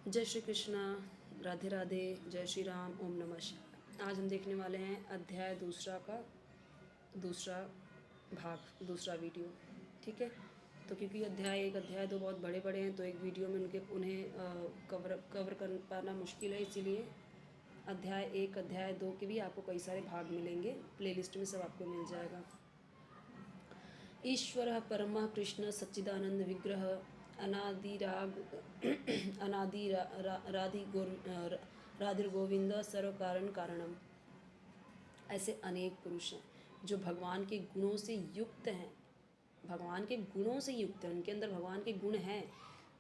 जय श्री कृष्णा, राधे राधे, जय श्री राम, ओम नमः शिवाय। आज हम देखने वाले हैं अध्याय दूसरा का दूसरा भाग, दूसरा वीडियो। ठीक है, तो क्योंकि अध्याय एक अध्याय दो बहुत बड़े बड़े हैं तो एक वीडियो में उन्हें कवर कर पाना मुश्किल है, इसीलिए अध्याय एक अध्याय दो के भी आपको कई सारे भाग मिलेंगे। प्लेलिस्ट में सब आपको मिल जाएगा। ईश्वरः परमः कृष्ण सच्चिदानंद विग्रह अनादिराग राधिर्गोविंद सर्व कारण कारणम। ऐसे अनेक पुरुष हैं जो भगवान के गुणों से युक्त हैं, भगवान के गुणों से युक्त हैं, उनके अंदर भगवान के गुण हैं,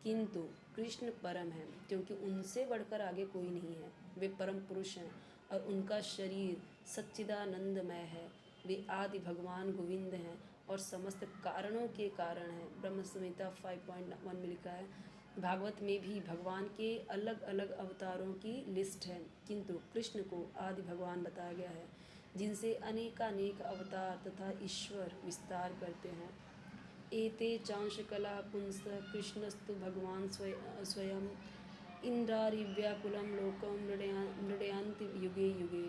किंतु कृष्ण परम है क्योंकि उनसे बढ़कर आगे कोई नहीं है। वे परम पुरुष हैं और उनका शरीर सच्चिदानंदमय है। वे आदि भगवान गोविंद हैं और समस्त कारणों के कारण हैं। ब्रह्म संहिता 5.1 में लिखा है। भागवत में भी भगवान के अलग अलग अवतारों की लिस्ट है, किंतु कृष्ण को आदि भगवान बताया गया है जिनसे अनेकानेक अवतार तथा ईश्वर विस्तार करते हैं। एते चांशकला पुंस कृष्णस्तु भगवान स्वयं इंद्रारिव्याकुलं लोकं मृडयन्ति युगे युगे।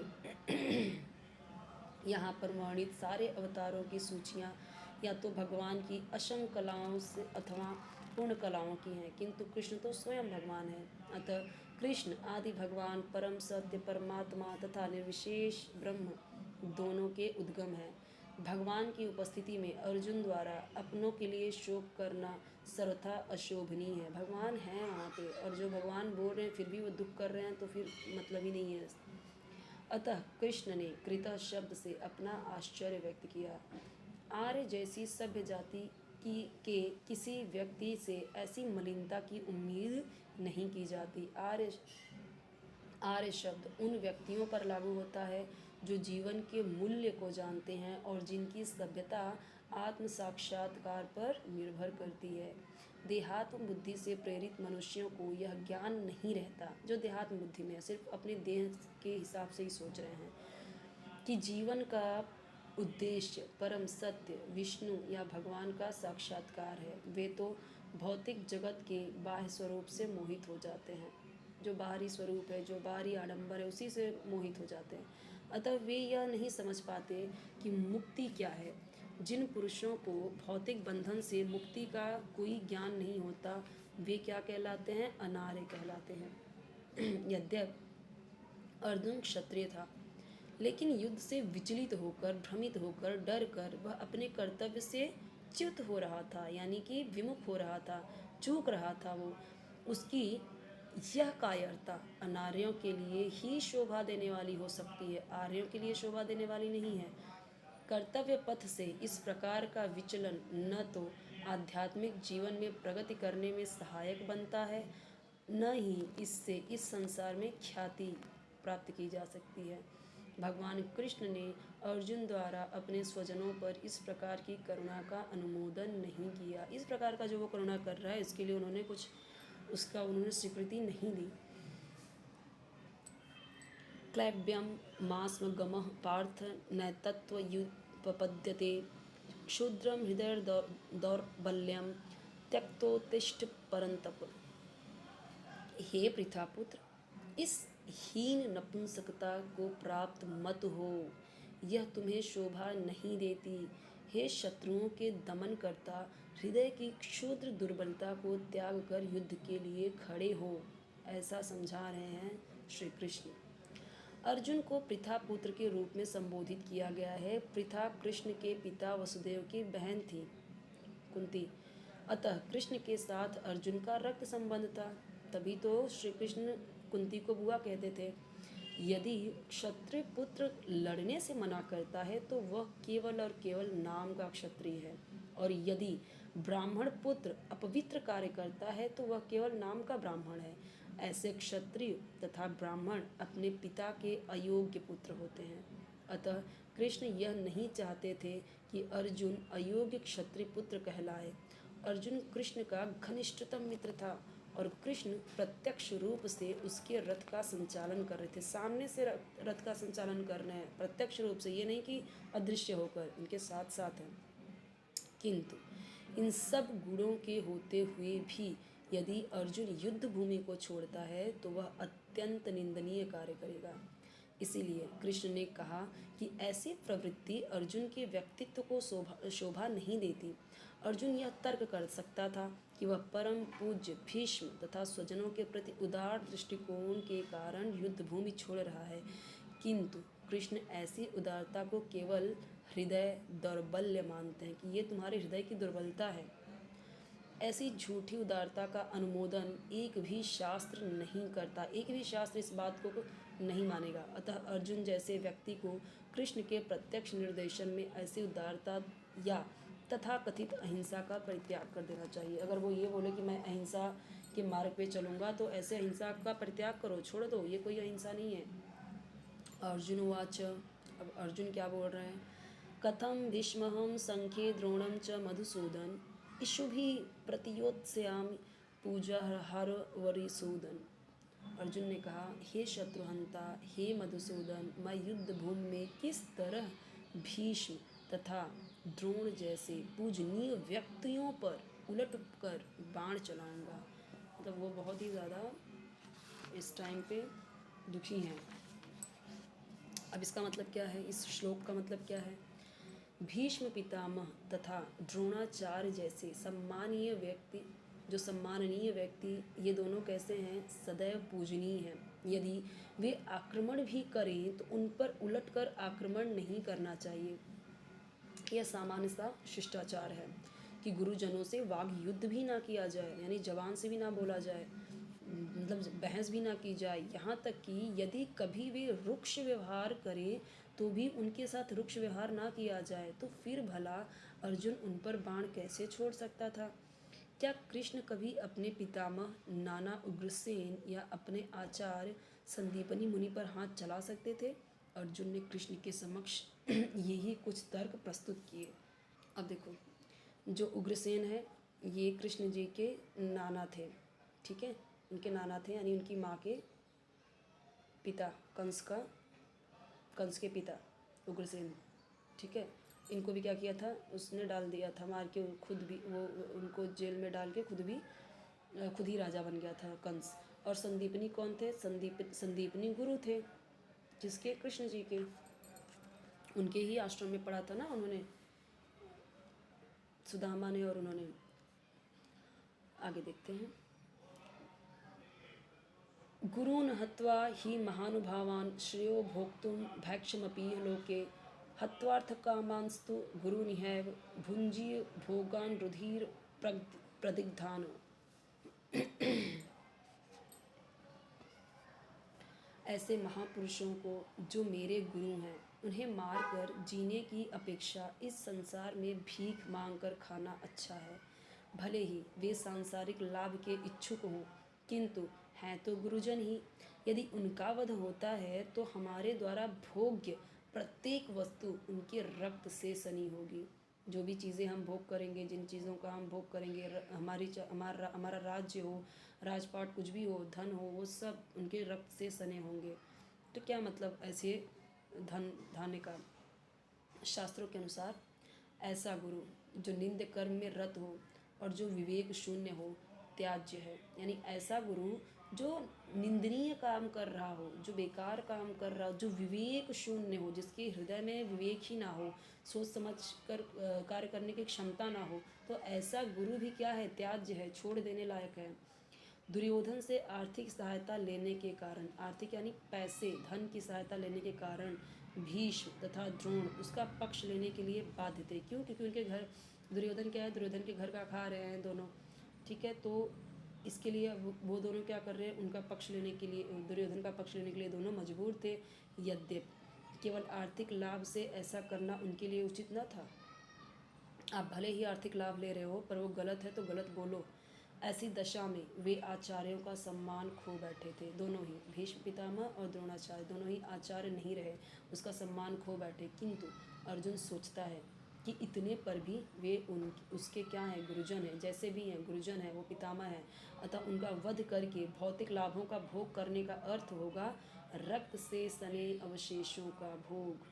यहाँ पर वर्णित सारे अवतारों की सूचियाँ या तो भगवान की असंख्य कलाओं से अथवा पूर्ण कलाओं की हैं, किंतु कृष्ण तो स्वयं भगवान है। अतः कृष्ण आदि भगवान परम सत्य परमात्मा तथा निर्विशेष ब्रह्म दोनों के उद्गम है। भगवान की उपस्थिति में अर्जुन द्वारा अपनों के लिए शोक करना सर्वथा अशोभनीय है। भगवान हैं वहाँ पे और जो भगवान बोल रहे हैं फिर भी वो दुख कर रहे हैं तो फिर मतलब ही नहीं है। अतः कृष्ण ने कृतः शब्द से अपना आश्चर्य व्यक्त किया। आर्य जैसी सभ्य जाति के किसी व्यक्ति से ऐसी मलिनता की उम्मीद नहीं की जाती। आर्य शब्द उन व्यक्तियों पर लागू होता है जो जीवन के मूल्य को जानते हैं और जिनकी सभ्यता आत्म साक्षात्कार पर निर्भर करती है। देहात्म बुद्धि से प्रेरित मनुष्यों को यह ज्ञान नहीं रहता, जो देहात्म बुद्धि में सिर्फ अपने देह के हिसाब से ही सोच रहे हैं, कि जीवन का उद्देश्य परम सत्य विष्णु या भगवान का साक्षात्कार है। वे तो भौतिक जगत के बाह्य स्वरूप से मोहित हो जाते हैं, जो बाहरी स्वरूप है, जो बाहरी आडंबर है, उसी से मोहित हो जाते हैं। अतः वे यह नहीं समझ पाते कि मुक्ति क्या है। जिन पुरुषों को भौतिक बंधन से मुक्ति का कोई ज्ञान नहीं होता, वे क्या कहलाते हैं? अनार्य कहलाते हैं। यद्यपि अर्जुन क्षत्रिय था, लेकिन युद्ध से विचलित होकर, भ्रमित होकर, डर कर वह अपने कर्तव्य से च्युत हो रहा था, यानी कि विमुख हो रहा था, चूक रहा था। वो उसकी यह कायरता अनार्यों के लिए ही शोभा देने वाली हो सकती है, आर्यों के लिए शोभा देने वाली नहीं है। कर्तव्य पथ से इस प्रकार का विचलन न तो आध्यात्मिक जीवन में प्रगति करने में सहायक बनता है, न ही इससे इस संसार में ख्याति प्राप्त की जा सकती है। भगवान कृष्ण ने अर्जुन द्वारा अपने स्वजनों पर इस प्रकार की करुणा का अनुमोदन नहीं किया। इस प्रकार का जो वो करुणा कर रहा है इसके लिए उन्होंने उन्होंने स्वीकृति नहीं दी। क्लैब्यम मास्म गमः पार्थ नैतत्वयुपपद्यते क्षुद्रम हृदय दौर्बल्यम त्यक्तोत्तिष्ठ परंतप। हे पृथापुत्र, इस हीन नपुंसकता को प्राप्त मत हो, यह तुम्हें शोभा नहीं देती। हे शत्रुओं के दमन करता, हृदय की क्षुद्र दुर्बलता को त्याग कर युद्ध के लिए खड़े हो, ऐसा समझा रहे हैं श्री कृष्ण। अर्जुन को पृथा पुत्र के रूप में संबोधित किया गया है। पृथा कृष्ण के पिता वसुदेव की बहन थी, कुंती। अतः कृष्ण के साथ अर्जुन का रक्त संबंध था, तभी तो श्री कृष्ण कुंती को बुआ कहते थे। यदि क्षत्रिय पुत्र लड़ने से मना करता है तो वह केवल और केवल नाम का क्षत्रिय है, और यदि ब्राह्मण पुत्र अपवित्र कार्य करता है तो वह केवल नाम का ब्राह्मण है। ऐसे क्षत्रिय तथा ब्राह्मण अपने पिता के अयोग्य पुत्र होते हैं। अतः कृष्ण यह नहीं चाहते थे कि अर्जुन अयोग्य क्षत्रिय पुत्र कहलाए। अर्जुन कृष्ण का घनिष्ठतम मित्र था और कृष्ण प्रत्यक्ष रूप से उसके रथ का संचालन कर रहे थे। सामने से रथ का संचालन कर रहे हैं, प्रत्यक्ष रूप से, ये नहीं कि अदृश्य होकर, इनके साथ साथ हैं। किंतु इन सब गुणों के होते हुए भी यदि अर्जुन युद्ध भूमि को छोड़ता है तो वह अत्यंत निंदनीय कार्य करेगा। इसीलिए कृष्ण ने कहा कि ऐसी प्रवृत्ति अर्जुन के व्यक्तित्व को शोभा नहीं देती। अर्जुन यह तर्क कर सकता था कि वह परम पूज्य भीष्म तथा स्वजनों के प्रति उदार दृष्टिकोण के कारण युद्ध भूमि छोड़ रहा है, किंतु कृष्ण ऐसी उदारता को केवल हृदय दौर्बल्य मानते हैं कि ये तुम्हारे हृदय की दुर्बलता है। ऐसी झूठी उदारता का अनुमोदन एक भी शास्त्र नहीं करता, एक भी शास्त्र इस बात को नहीं मानेगा। अतः अर्जुन जैसे व्यक्ति को कृष्ण के प्रत्यक्ष निर्देशन में ऐसी उदारता या तथा कथित अहिंसा का परित्याग कर देना चाहिए। अगर वो ये बोले कि मैं अहिंसा के मार्ग पे चलूँगा तो ऐसे अहिंसा का परित्याग करो, छोड़ दो, ये कोई अहिंसा नहीं है। अर्जुन वाच, अब अर्जुन क्या बोल रहे हैं, कथम भीष्महं संख्ये द्रोणं च मधुसूदन इशुभि प्रतियोत्स्यामि पूजा हर वरिसूदन। अर्जुन ने कहा, हे शत्रुहंता, हे मधुसूदन, मैं युद्ध भूमि में किस तरह भीष्म तथा द्रोण जैसे पूजनीय व्यक्तियों पर उलट कर बाण चलाऊंगा। मतलब वो बहुत ही ज़्यादा इस टाइम पे दुखी हैं। अब इसका मतलब क्या है, इस श्लोक का मतलब क्या है, भीष्म पितामह तथा द्रोणाचार्य जैसे सम्मानीय व्यक्ति, जो सम्माननीय व्यक्ति, ये दोनों कैसे हैं, सदैव पूजनीय हैं। यदि वे आक्रमण भी करें तो उन पर उलटकर आक्रमण नहीं करना चाहिए। यह सामान्य सा शिष्टाचार है कि गुरुजनों से वाग युद्ध भी ना किया जाए, यानी जवान से भी ना बोला जाए, मतलब बहस भी ना की जाए। यहाँ तक कि यदि कभी वे रुक्ष व्यवहार करें तो भी उनके साथ रुक्ष व्यवहार ना किया जाए। तो फिर भला अर्जुन उन पर बाण कैसे छोड़ सकता था? क्या कृष्ण कभी अपने पितामह नाना उग्रसेन या अपने आचार्य संदीपनी मुनि पर हाथ चला सकते थे? अर्जुन ने कृष्ण के समक्ष यही कुछ तर्क प्रस्तुत किए। अब देखो, जो उग्रसेन है ये कृष्ण जी के नाना थे, ठीक है, उनके नाना थे, यानी उनकी माँ के पिता, कंस के पिता उग्रसेन, ठीक है। इनको भी क्या किया था, उसने डाल दिया था मार के, खुद भी वो उनको जेल में डाल के खुद ही राजा बन गया था कंस। और संदीपनी कौन थे, संदीपनी गुरु थे जिसके, कृष्ण जी के, उनके ही आश्रम में पढ़ा था ना उन्होंने, सुदामा ने और उन्होंने। आगे देखते हैं, गुरून् हत्वा हि महानुभावान् श्रेयो भोक्तुं भैक्षमपीह लोके हत्वार्थकामांस्तु गुरूनिहैव भुञ्जीय भोगान् रुधिर प्रदिग्धान्। ऐसे महापुरुषों को जो मेरे गुरु हैं, उन्हें मारकर जीने की अपेक्षा इस संसार में भीख मांगकर खाना अच्छा है। भले ही वे सांसारिक लाभ के इच्छुक हों, किंतु हैं तो गुरुजन ही। यदि उनका वध होता है तो हमारे द्वारा भोग्य प्रत्येक वस्तु उनके रक्त से सनी होगी। जो भी चीज़ें हम भोग करेंगे, जिन चीज़ों का हम भोग करेंगे, हमारा राज्य हो, राजपाट कुछ भी हो, धन हो, वो सब उनके रक्त से सने होंगे। तो क्या मतलब ऐसे धन धान्य का? शास्त्रों के अनुसार ऐसा गुरु जो निंद कर्म में रत हो और जो विवेक शून्य हो त्याज्य है। यानी ऐसा गुरु जो निंदनीय काम कर रहा हो, जो बेकार काम कर रहा हो, जो विवेक शून्य हो, जिसके हृदय में विवेक ही ना हो, सोच समझ कर कार्य करने की क्षमता ना हो, तो ऐसा गुरु भी क्या है, त्याज्य है, छोड़ देने लायक है। दुर्योधन से आर्थिक सहायता लेने के कारण, आर्थिक यानी पैसे, धन की सहायता लेने के कारण भीष्म तथा द्रोण उसका पक्ष लेने के लिए बाध्य थे। क्यों? क्योंकि उनके घर, दुर्योधन क्या है, दुर्योधन के घर का खा रहे हैं दोनों, ठीक है। तो इसके लिए वो दोनों क्या कर रहे हैं, उनका पक्ष लेने के लिए, दुर्योधन का पक्ष लेने के लिए दोनों मजबूर थे। यद्यपि केवल आर्थिक लाभ से ऐसा करना उनके लिए उचित न था। आप भले ही आर्थिक लाभ ले रहे हो, पर वो गलत है तो गलत बोलो। ऐसी दशा में वे आचार्यों का सम्मान खो बैठे थे। दोनों ही, भीष्म पितामह और द्रोणाचार्य, दोनों ही आचार्य नहीं रहे, उसका सम्मान खो बैठे। किंतु अर्जुन सोचता है कि इतने पर भी वे उसके क्या हैं, गुरुजन हैं, जैसे भी हैं गुरुजन हैं, वो पितामह हैं। अतः उनका वध करके भौतिक लाभों का भोग करने का अर्थ होगा रक्त से सने अवशेषों का भोग।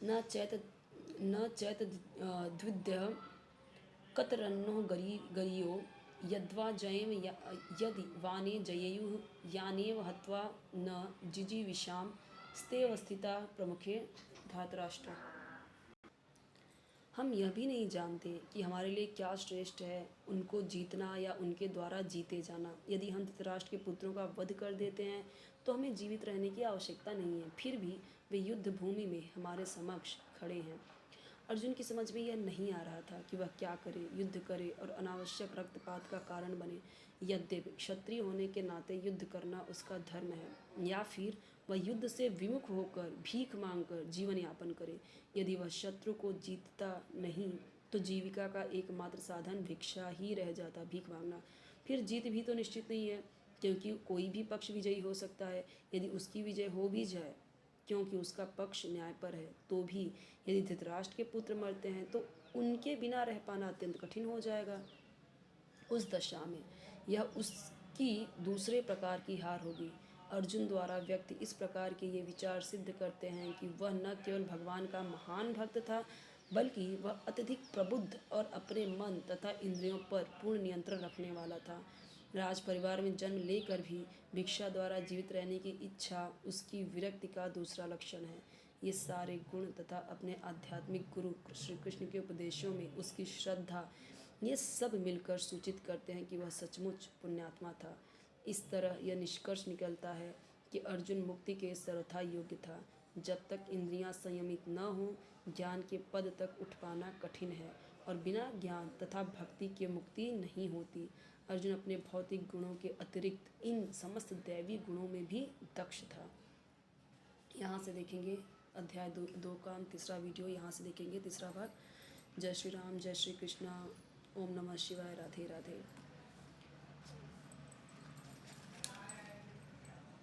न चैत द्विद्य कतरन्नो गरियो यद्वा जयेम यदि वाने जयेयुः यानेव हत्वा न जिजीविषाम स्तेवस्थिता प्रमुखे धातराष्ट्र। हम यह भी नहीं जानते कि हमारे लिए क्या श्रेष्ठ है, उनको जीतना या उनके द्वारा जीते जाना। यदि हम धृतराष्ट्र के पुत्रों का वध कर देते हैं तो हमें जीवित रहने की आवश्यकता नहीं है, फिर भी वे युद्ध भूमि में हमारे समक्ष खड़े हैं। अर्जुन की समझ में यह नहीं आ रहा था कि वह क्या करे, युद्ध करे और अनावश्यक रक्तपात का कारण बने। यद्यपि क्षत्रिय होने के नाते युद्ध करना उसका धर्म है, या फिर वह युद्ध से विमुख होकर भीख मांगकर जीवन यापन करे। यदि वह शत्रु को जीतता नहीं तो जीविका का एकमात्र साधन भिक्षा ही रह जाता, भीख मांगना। फिर जीत भी तो निश्चित नहीं है, क्योंकि कोई भी पक्ष विजयी हो सकता है। यदि उसकी विजय हो भी जाए, क्योंकि उसका पक्ष न्याय पर है, तो भी यदि धृतराष्ट्र के पुत्र मरते हैं तो उनके बिना रह पाना अत्यंत कठिन हो जाएगा। उस दशा में यह उसकी दूसरे प्रकार की हार होगी। अर्जुन द्वारा व्यक्त इस प्रकार के ये विचार सिद्ध करते हैं कि वह न केवल भगवान का महान भक्त था, बल्कि वह अत्यधिक प्रबुद्ध और अपने मन तथा इंद्रियों पर पूर्ण नियंत्रण रखने वाला था। राज परिवार में जन्म लेकर भी भिक्षा द्वारा जीवित रहने की इच्छा उसकी विरक्ति का दूसरा लक्षण है। ये सारे गुण तथा अपने आध्यात्मिक गुरु श्री कृष्ण के उपदेशों में उसकी श्रद्धा, ये सब मिलकर सूचित करते हैं कि वह सचमुच पुण्यात्मा था। इस तरह यह निष्कर्ष निकलता है कि अर्जुन मुक्ति के सर्वथा योग्य था। जब तक इंद्रियां संयमित न हों, ज्ञान के पद तक उठ पाना कठिन है, और बिना ज्ञान तथा भक्ति के मुक्ति नहीं होती। अर्जुन अपने भौतिक गुणों के अतिरिक्त इन समस्त दैवी गुणों में भी दक्ष था। यहाँ से देखेंगे अध्याय 2 का तीसरा वीडियो, यहाँ से देखेंगे तीसरा भाग। जय श्री राम, जय श्री कृष्णा, ओम नमः शिवाय, राधे राधे।